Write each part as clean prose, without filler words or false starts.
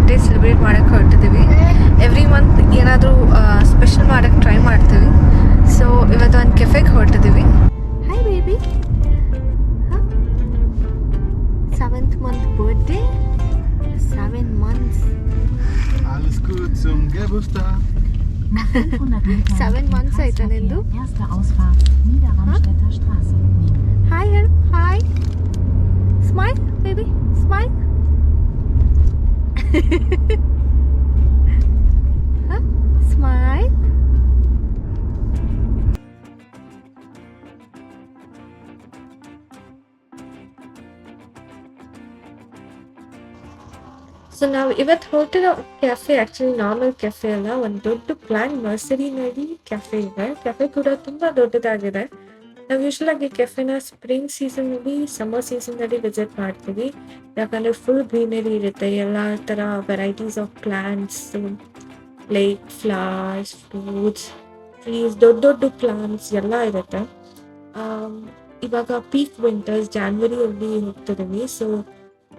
Birthday celebrate ಮಾಡೋಕ್ಕೆ ಹೊರಟಿದ್ದೀವಿ. Every month ಏನಾದರೂ ಸ್ಪೆಷಲ್ ಮಾಡೋಕ್ಕೆ ಟ್ರೈ ಮಾಡ್ತೀವಿ. ಸೊ ಇವತ್ತು ಒಂದು ಕೆಫೆಗೆ ಹೊರಟಿದ್ದೀವಿ. Hi baby, 7th month birthday. 7 months. Alles gut zum Geburtstag. 7 months ಆಯ್ತಾ ನಿಂದು? Erste Ausfahrt Niederramstädter Straße. Hi ಹೇಳು, hi. Smile baby, smile. Smile. So ನಾವು ಇವತ್ತು ಹೊರಟಿರೋ ಕೆಫೆ ಆ್ಯಕ್ಚುಲಿ ನಾರ್ಮಲ್ ಕೆಫೆ ಅಲ್ಲ, ಒಂದು ದೊಡ್ಡ ಪ್ಲಾನ್ ನರ್ಸರಿನಲ್ಲಿ ಕೆಫೆ ಇದೆ. ಕೆಫೆ ಕೂಡ ತುಂಬ ದೊಡ್ಡದಾಗಿದೆ. ನಾವು ಯೂಶ್ವಲಾಗಿ ಕೆಫೆನ ಸ್ಪ್ರಿಂಗ್ ಸೀಸನ್ನಲ್ಲಿ, ಸಮ್ಮರ್ ಸೀಸನ್ನಲ್ಲಿ ವಿಸಿಟ್ ಮಾಡ್ತೀವಿ. ಯಾಕಂದರೆ ಫುಲ್ ಗ್ರೀನರಿ ಇರುತ್ತೆ, ಎಲ್ಲ ಥರ varieties of plants, like flowers, fruits, trees, ದೊಡ್ಡ ದೊಡ್ಡ ಪ್ಲಾಂಟ್ಸ್ ಎಲ್ಲ ಇರುತ್ತೆ. ಇವಾಗ ಪೀಕ್ ವಿಂಟರ್ಸ್ ಜಾನ್ವರಿಯಲ್ಲಿ ಹೋಗ್ತಿದ್ದೀವಿ. ಸೊ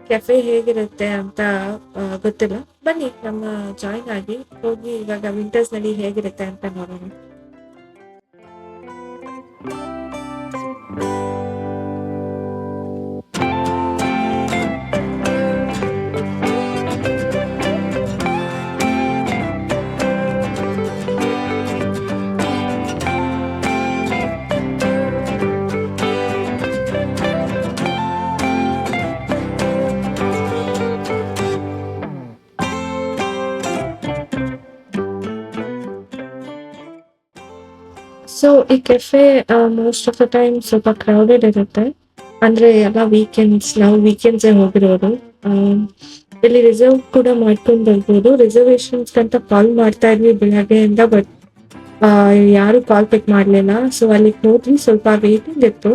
ಕೆಫೆ ಹೇಗಿರುತ್ತೆ ಅಂತ ಗೊತ್ತಿಲ್ಲ. ಬನ್ನಿ ನಮ್ಮ ಜಾಯಿನ್ ಆಗಿ ಹೋಗಿ ಇವಾಗ ವಿಂಟರ್ಸ್ನಲ್ಲಿ ಹೇಗಿರುತ್ತೆ ಅಂತ ನೋಡೋಣ. ಸೊ ಈ cafe most of the time ಸ್ವಲ್ಪ ಕ್ರೌಡೆಡ್ ಇರುತ್ತೆ. ಅಂದರೆ ಎಲ್ಲ ನಾವು ವೀಕೆಂಡ್ಸೇ ಹೋಗಿರೋದು. ಇಲ್ಲಿ ರಿಸರ್ವ್ ಕೂಡ ಮಾಡ್ಕೊಂಡು ಬರ್ಬೋದು. ರಿಸರ್ವೇಷನ್ಸ್ ಅಂತ ಕಾಲ್ ಮಾಡ್ತಾ ಇದ್ವಿ ಬೆಳಗ್ಗೆಯಿಂದ, ಬಟ್ ಯಾರು ಕಾಲ್ ಪಿಕ್ ಮಾಡಲಿಲ್ಲ. ಸೊ ಅಲ್ಲಿಗೆ ಹೋದ್ವಿ, ಸ್ವಲ್ಪ ವೇಟಿಂಗ್ ಇತ್ತು.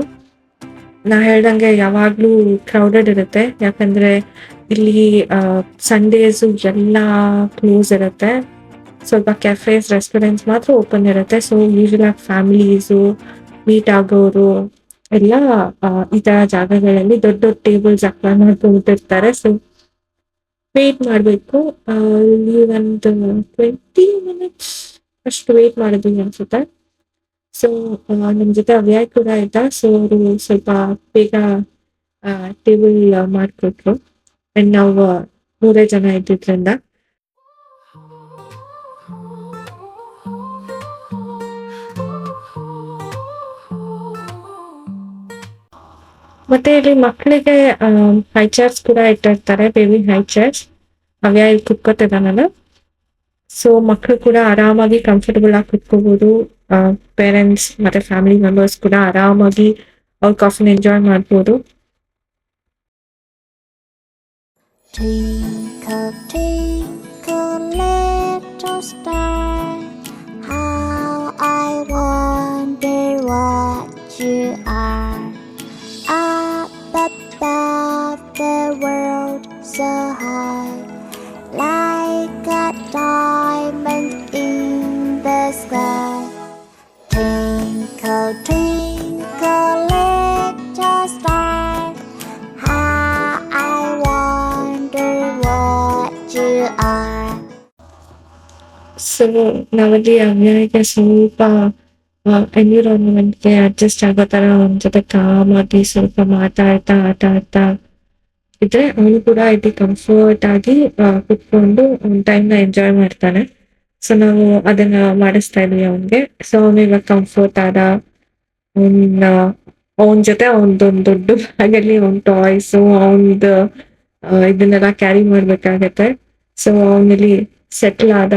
ನಾ ಹೇಳ್ದಂಗೆ ಯಾವಾಗಲೂ ಕ್ರೌಡೆಡ್ ಇರುತ್ತೆ, ಯಾಕಂದರೆ ಇಲ್ಲಿ ಸಂಡೇಸು ಎಲ್ಲ ಕ್ಲೋಸ್ ಇರುತ್ತೆ. ಸ್ವಲ್ಪ ಕೆಫೆಸ್, ರೆಸ್ಟೋರೆಂಟ್ಸ್ ಮಾತ್ರ ಓಪನ್ ಇರುತ್ತೆ. ಸೊ ಯೂಶಲಾಗಿ ಫ್ಯಾಮಿಲೀಸು, ಮೀಟ್ ಆಗೋರು ಎಲ್ಲ ಈ ಥರ ಜಾಗಗಳಲ್ಲಿ ದೊಡ್ಡ ದೊಡ್ಡ ಟೇಬಲ್ಸ್ ಹಾಕ್ಕೊಂಡು ಮಾಡ್ಕೊಂಡಿರ್ತಾರೆ. ಸೊ ವೇಟ್ ಮಾಡಬೇಕು. ಇಲ್ಲಿ ಒಂದು 20 minutes ಅಷ್ಟು ವೇಟ್ ಮಾಡಿದ್ವಿ ಅನ್ಸುತ್ತೆ. ಸೊ ನಮ್ಮ ಜೊತೆ ಅವ್ಯಾಯ್ ಕೂಡ ಇದ್ದ. ಸೊ ಅವರು ಸ್ವಲ್ಪ ಬೇಗ ಟೇಬಲ್ ಮಾಡಿಕೊಟ್ರು. ಆ್ಯಂಡ್ ನಾವು 3 ಜನ ಇದ್ದಿದ್ರಿಂದ. ಮತ್ತೆ ಇಲ್ಲಿ ಮಕ್ಕಳಿಗೆ ಹೈ ಚೇರ್ಸ್ ಕೂಡ ಇಟ್ಟಿರ್ತಾರೆ, ಬೇಬಿ ಹೈ ಚೇರ್ಸ್. ಅವ್ಯಾ ಇಲ್ಲಿ ಕುತ್ಕೋತಿದ್ದಾನಲ್ಲ. ಸೊ ಮಕ್ಕಳು ಕೂಡ ಆರಾಮಾಗಿ ಕಂಫರ್ಟಬಲ್ ಆಗಿ ಕುತ್ಕೋಬಹುದು. ಪೇರೆಂಟ್ಸ್ ಮತ್ತೆ ಫ್ಯಾಮಿಲಿ ಮೆಂಬರ್ಸ್ ಕೂಡ ಆರಾಮಾಗಿ ಅವ್ರ ಕಾಫಿನ ಎಂಜಾಯ್ ಮಾಡ್ಬೋದು. Twinkle, twinkle, little star, how I wonder what you are. Up above the world so high, like a diamond in the sky. Twinkle, twinkle, little star, how I wonder what you are. So ನಾವಲ್ಲಿ ಅವ್ಯಾಯಿಗೆ ಸ್ವಲ್ಪ ಎನ್ವಿರಾನ್ಮೆಂಟ್ಗೆ adjust ಆಗೋ ಥರ ಅವನ ಜೊತೆ ಕಾಮಾಗಿ ಸ್ವಲ್ಪ ಮಾತಾಡ್ತಾ ಆಟ ಆಡ್ತಾ ಇದ್ರೆ ಅವನು ಕೂಡ ಇಲ್ಲಿ ಕಂಫರ್ಟ್ ಆಗಿ ಕುತ್ಕೊಂಡು ಅವ್ನ ಟೈಮ್ನ ಎಂಜಾಯ್ ಮಾಡ್ತಾನೆ. ಸೊ ನಾವು ಅದನ್ನ ಮಾಡಿಸ್ತಾ ಇದ್ವಿ ಅವನಿಗೆ. ಸೊ ಅವನು ಇವಾಗ ಕಂಫರ್ಟ್ ಆದ. ಅವನ ಜೊತೆ ಅವನದೊಂದು ದೊಡ್ಡ ಬ್ಯಾಗಲ್ಲಿ ಅವನ ಟಾಯ್ಸು, ಅವನದು ಇದನ್ನೆಲ್ಲ ಕ್ಯಾರಿ ಮಾಡ್ಬೇಕಾಗತ್ತೆ. ಸೊ ಅವನಲ್ಲಿ ಸೆಟ್ಲ್ ಆದ.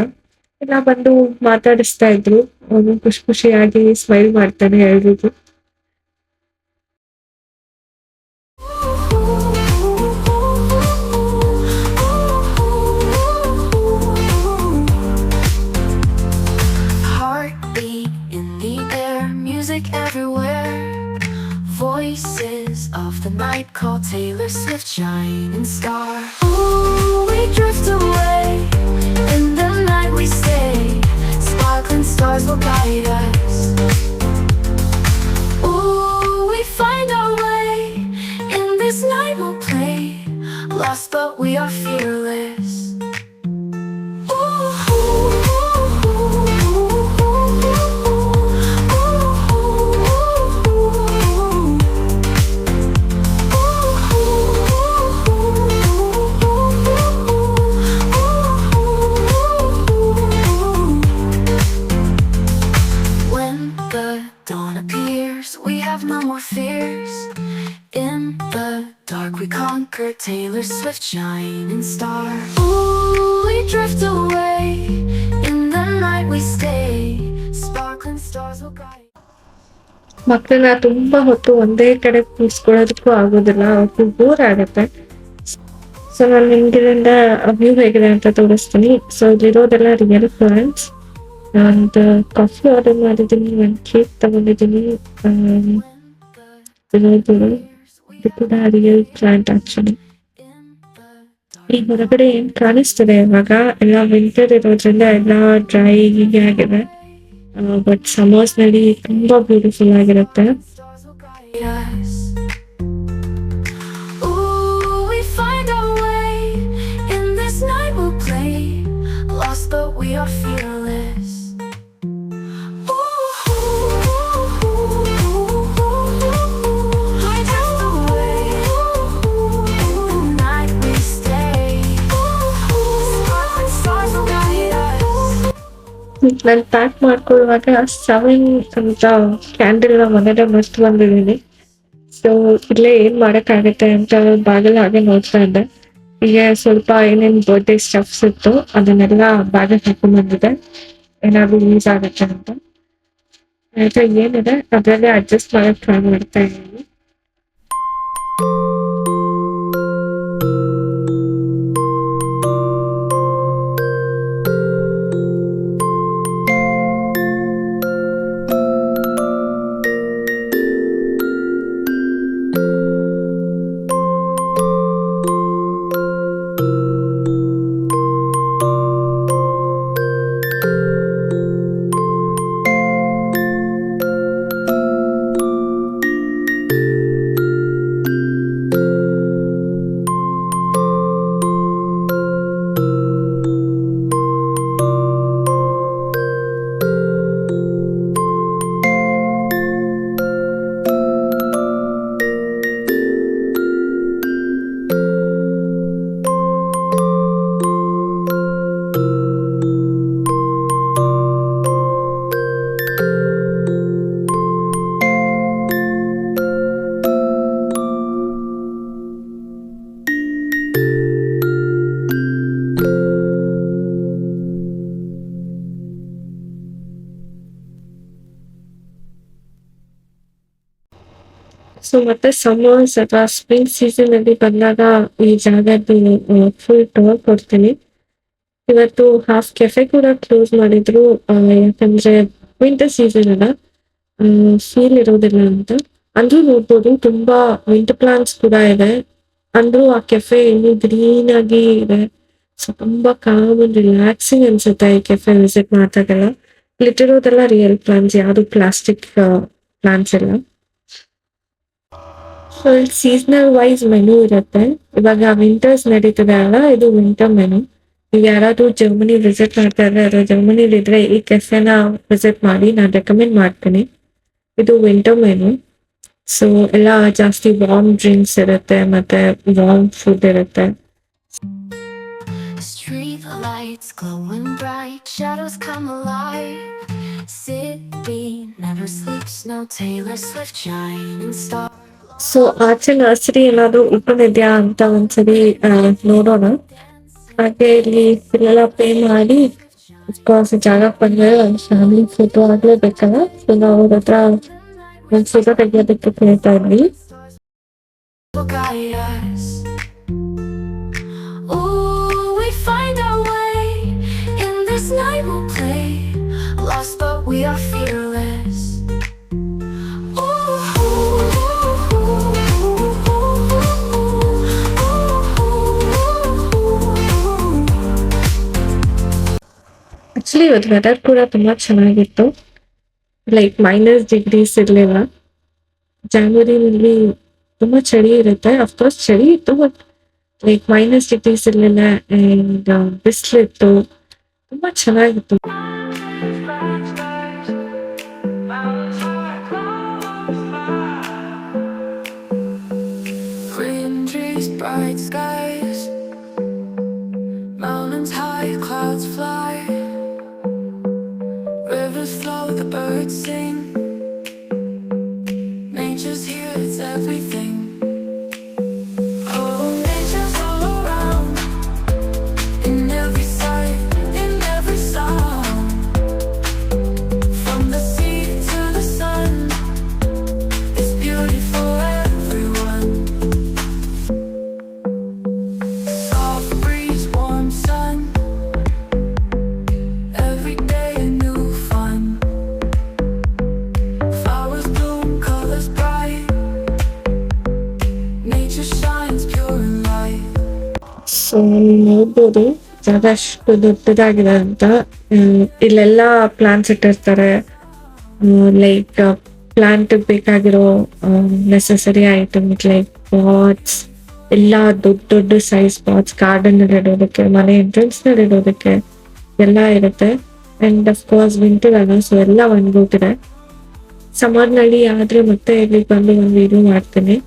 ಎಲ್ಲ ಬಂದು ಮಾತಾಡಿಸ್ತಾ ಇದ್ರು. ಅವನು ಖುಷಿಯಾಗಿ ಸ್ಮೈಲ್ ಮಾಡ್ತಾನೆ ಎಲ್ರಿಗೂ. Heartbeat in the air, music everywhere. Voices of the night call Taylor Swift, shining star. Ooh, we drift away. In the night we stay. Sparkling stars will guide us. Ooh, we find our way. In this night we'll play. Lost but we are fearless. Taylor Swift shining star. Ooh, we drift away. In the night we stay. Sparkling stars will guide. ಮಕ್ಕಳನ್ನ ತುಂಬಾ ಹೊತ್ತು ಒಂದೇ ಕಡೆ ಕೂರಿಸ್ಕೊಳ್ಳೋದಕ್ಕೂ ಆಗೋದಿಲ್ಲ, ಅವ್ರಿಗೂ bore ಆಗುತ್ತೆ. So ನಾನು ನಿಮ್ಗಿರಿಂದ view ಹೇಗಿದೆ ಅಂತ ತೋರಿಸ್ತೀನಿ. ಸೊ ಇಲ್ಲಿರೋದೆಲ್ಲ ರಿಯಲ್ ಪ್ಲಾಂಟ್ಸ್. ಒಂದು ಕಾಫಿ ಆರ್ಡರ್ ಮಾಡಿದ್ದೀನಿ, ಒಂದು ಕೇಕ್ ತಗೊಂಡಿದ್ದೀನಿ. ಇದು ಕೂಡ ರಿಯಲ್ ಪ್ಲಾಂಟ್ ಆಕ್ಚುಲಿ. ಈ ಹೊರಗಡೆ ಏನ್ ಕಾಣಿಸ್ತದೆ ಇವಾಗ ಎಲ್ಲ ವಿಂಟರ್ ಇರೋದ್ರಿಂದ ಎಲ್ಲ ಡ್ರೈ ಹೀಗೆ ಆಗಿದೆ. ಬಟ್ ಸಮರ್ಸ್ ನಲ್ಲಿ ತುಂಬಾ ಬ್ಯೂಟಿಫುಲ್ ಆಗಿರುತ್ತೆ. Stars will guide us. Ooh, we find our way. In this night we'll play. Lost but we are fearless. I drift away. In the night we stay. Sparkling stars will guide us. ನಾನು pack ಮಾಡ್ಕೊಳ್ಳುವಾಗ 7 ಅಂತ candle ನ ಮನೇಲೆ ಮರ್ತು ಬಂದಿದ್ದೀನಿ. So ಇಲ್ಲೇ ಏನ್ ಮಾಡಕ್ಕಾಗತ್ತೆ ಅಂತ ಬ್ಯಾಗಲ್ಲಿ ಹಾಗೆ ನೋಡ್ತಾ ಇದ್ದೆ. ಈಗ ಸ್ವಲ್ಪ ಏನೇನ್ ಬರ್ಡೇ ಸ್ಟಫ್ಸ್ ಇತ್ತು ಅದನ್ನೆಲ್ಲ ಬ್ಯಾಗಿಗೆ ಹಾಕೊಂಡ್ ಬಂದಿದೆ, ಏನಾದ್ರು ಯೂಸ್ ಆಗತ್ತೆ ಅಂತ. ಆಯ್ತಾ, ಏನಿದೆ ಅದ್ರಲ್ಲೇ ಅಡ್ಜಸ್ಟ್ ಮಾಡಕ್ ಟ್ರೈ ಮಾಡ್ತಾ ಇದ್ದೀನಿ. ಸೊ ಮತ್ತೆ ಸಮ್ಮರ್ಸ್ ಅಥವಾ ಸ್ಪ್ರಿಂಗ್ ಸೀಸನ್ ಅಲ್ಲಿ ಬಂದಾಗ ಈ ಜಾಗದ್ದು ಫುಲ್ ಟೂರ್ ಕೊಡ್ತೀನಿ. ಇವತ್ತು ಹಾಫ್ ಕೆಫೆ ಕೂಡ ಕ್ಲೋಸ್ ಮಾಡಿದ್ರು, ಯಾಕಂದ್ರೆ ವಿಂಟರ್ ಸೀಸನ್ ಅಲ್ಲ, ಫೀಲ್ ಇರೋದಿಲ್ಲ ಅಂತ. ಅಂದ್ರೂ ನೋಡ್ಬೋದು ತುಂಬಾ ವಿಂಟರ್ ಪ್ಲಾಂಟ್ಸ್ ಕೂಡ ಇದೆ. ಅಂದ್ರೂ ಆ ಕೆಫೆ ಇನ್ನೂ ಗ್ರೀನ್ ಆಗಿ ಇದೆ. ಸೊ ತುಂಬಾ ಕಾಮ್ ಅಂಡ್ ರಿಲ್ಯಾಕ್ಸಿಂಗ್ ಅನ್ಸುತ್ತೆ ಈ ಕೆಫೆ ವಿಸಿಟ್ ಮಾಡಿದಾಗೆಲ್ಲ. ಇಲ್ಲಿಟ್ಟಿರೋದೆಲ್ಲ ರಿಯಲ್ ಪ್ಲಾಂಟ್ಸ್, ಯಾವುದು ಪ್ಲಾಸ್ಟಿಕ್ ಪ್ಲಾಂಟ್ಸ್ ಇಲ್ಲ. ಸೊ ಇಲ್ಲಿ ಸೀಸನಲ್ ವೈಸ್ ಮೆನು ಇರುತ್ತೆ. ಇವಾಗ ವಿಂಟರ್ಸ್ ನಡೀತದೆ ಅಲ್ಲ, ಇದು ವಿಂಟರ್ ಮೆನು. ನೀವು ಯಾರಾದ್ರೂ ಜರ್ಮನಿ ವಿಸಿಟ್ ಮಾಡ್ತಾ ಇದ್ರೆ ಅಥವಾ ಜರ್ಮನಿಲಿ ಇದ್ರೆ ಈ ಕೆಫೆನ ವಿಸಿಟ್ ಮಾಡಿ, ನಾನು ರೆಕಮೆಂಡ್ ಮಾಡ್ತೀನಿ. ಇದು ವಿಂಟರ್ ಮೆನು. ಸೊ ಎಲ್ಲ ಜಾಸ್ತಿ ವಾರ್ಮ್ ಡ್ರಿಂಕ್ಸ್ ಇರುತ್ತೆ ಮತ್ತೆ ವಾರ್ಮ್ ಫುಡ್ ಇರುತ್ತೆ. Street lights glowing bright, shadows come alive. City never sleeps, no Taylor Swift shining star. So ಆಚೆ ನರ್ಸರಿ ಏನಾದ್ರು ಓಪನ್ ಇದೆಯಾ ಅಂತ ಒಂದ್ಸರಿ ನೋಡೋಣ. ಹಾಗೆ ಇಲ್ಲಿ ಇಲ್ಲೆಲ್ಲ ಪೇ ಮಾಡಿ ಅಫ್ಕೋರ್ಸ್ ಜಾಗಕ್ಕೆ ಬಂದ್ರೆ ಒಂದು ಫ್ಯಾಮಿಲಿ ಫೋಟೋ ಆಗ್ಲೇಬೇಕಲ್ಲ. ಸೊ ನಾವು ಅವ್ರ ಹತ್ರ ಒಂದು ಫೋಟೋ ತೆಗಿಯೋದಕ್ಕೆ ಕೇಳ್ತಾ ಇದ್ವಿ. Will guide us. Ooh, we find our way. In this night we'll play. Lost but we are fearless. Actually ಇವತ್ತು ವೆದರ್ ಕೂಡ ತುಂಬಾ ಚೆನ್ನಾಗಿತ್ತು. ಲೈಕ್ -ಡಿಗ್ರೀಸ್ ಇರಲಿಲ್ಲ. ಜಾನ್ವರಿನಲ್ಲಿ ತುಂಬಾ ಚಳಿ ಇರುತ್ತೆ, ಅಫ್ಕೋರ್ಸ್ ಚಳಿ ಇತ್ತು, ಬಟ್ ಲೈಕ್ -ಡಿಗ್ರೀಸ್ ಇರಲಿಲ್ಲ. ಅಂಡ್ ಬಿಸಿಲಿತ್ತು, ತುಂಬಾ ಚೆನ್ನಾಗಿತ್ತು. Green trees, bright skies, mountains high, clouds fly, rivers flow, the birds sing. Nature's here, it's everything. Oh, nature ಜಾಗ ಅಷ್ಟು ದೊಡ್ಡದಾಗಿದೆ ಅಂತ. ಇಲ್ಲೆಲ್ಲ ಪ್ಲಾಂಟ್ಸ್ ಇಟ್ಟಿರ್ತಾರೆ, ಲೈಕ್ ಪ್ಲಾಂಟ್ ಬೇಕಾಗಿರೋ ನೆಸೆಸರಿ ಐಟಮ್ಸ್ ಲೈಕ್ ಪಾಟ್ಸ್, ಎಲ್ಲ ದೊಡ್ಡ ದೊಡ್ಡ ಸೈಜ್ ಪಾಟ್ಸ್, ಗಾರ್ಡನ್ ಅಲ್ಲಿ ಇಡೋದಕ್ಕೆ, ಮನೆ ಎಂಟ್ರೆನ್ಸ್ ನಲ್ಲಿ ಇಡೋದಕ್ಕೆ ಎಲ್ಲ ಇರುತ್ತೆ. ಅಂಡ್ ಅಫ್ಕೋರ್ಸ್ ವಿಂಟರ್ ಅಲ್ಲ, ಸೊ ಎಲ್ಲ ಒಣಗೋಗಿದೆ. ಸಮರ್ನಲ್ಲಿ ಆದ್ರೆ ಮತ್ತೆ ಇಲ್ಲಿಗೆ ಬಂದು ಒಂದು ವಿಡಿಯೋ ಮಾಡ್ತೀನಿ.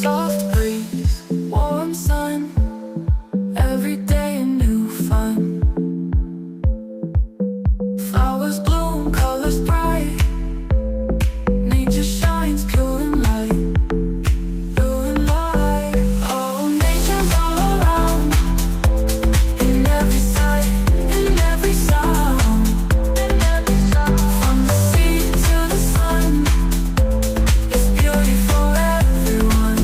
Soft breeze, warm sun, every day a new fun. Flowers bloom, colors bright, nature shines pure and light, pure and light. Oh, nature's all around, in every sight, in every sound, in every sound. From the sea to the sun, it's beauty for everyone.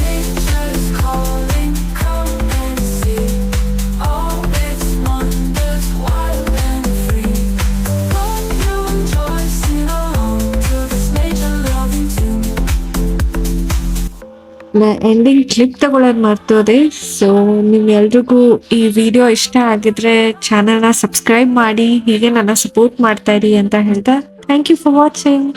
Nature's calling, come and see all its wonders, wild and free. Hope you enjoy, sing along to this nature-loving tune. Ending clip ತಗೊಳ್ಳೋದು ಮರ್ತೋದೆ. So ನಿಮ್ಮೆಲ್ರಿಗೂ ಈ video ಇಷ್ಟ ಆಗಿದ್ರೆ ಚಾನಲ್ನ subscribe ಮಾಡಿ, ಹೀಗೆ ನನ್ನ support ಮಾಡ್ತಾ ಇರಿ ಅಂತ ಹೇಳ್ತಾ ಥ್ಯಾಂಕ್ ಯು ಫಾರ್ ವಾಚಿಂಗ್.